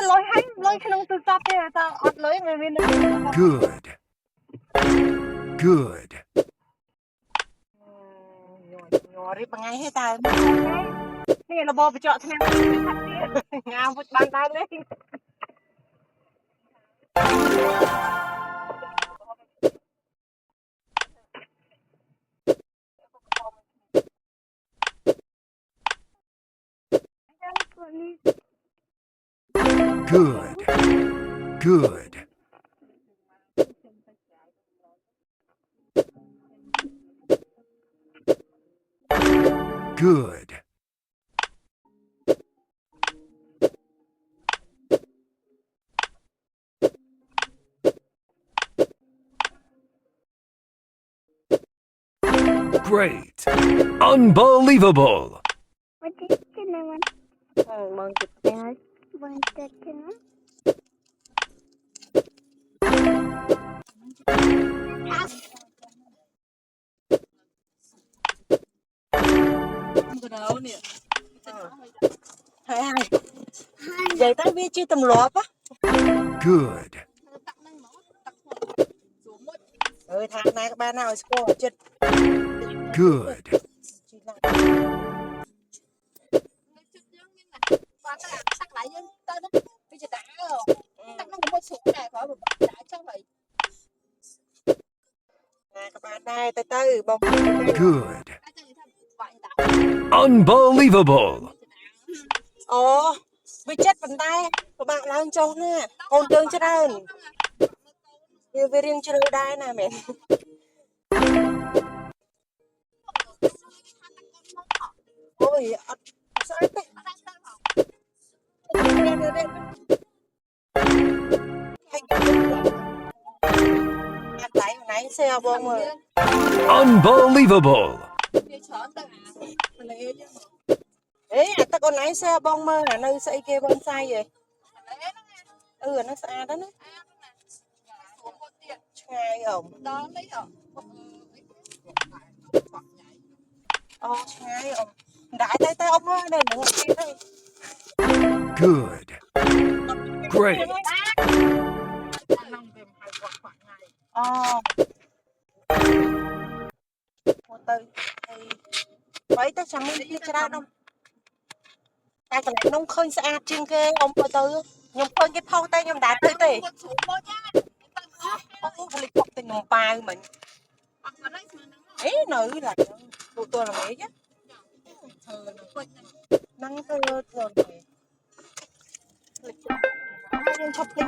lôi hay lôi cái nông tư tập thế tao ọt lưới người viên Good. Good. nhỏ đi bằng ngày hết tàiนี่เราบอกไปเจาะทางงามพุทธบานตายเลย Good. Good. Good. Great. Unbelievable. mừng chụp nha hai hai vậy tới biết chứ tầm lọp á Good. thằng này các bạn nào score chết Good. các bạn này từ từ bông Good. Unbelievable. ồ bị chết bàn tay các bạn làm cho nè con tương chết hơn như về riêng chơi đai nè mẹ ôi sao thế nãy xe bông rồi Unbelievable. ấy ta còn nãy xe bông mơ là nơi xây kia bông sai vậy nó xa đó nó ngay ổng ngay ổng đại tay tay ông ơi này đừng kia đây Good. Great. vậy ta chẳng đi ra đâu ta còn nông khơi xa trên kia ông từ từ nhung khơi cái thau tay nhung đá tới tê lịch học tình nông bài mình ấy nữ là tụi tôi là mấy chứ năng cơ rồi này lịch shopping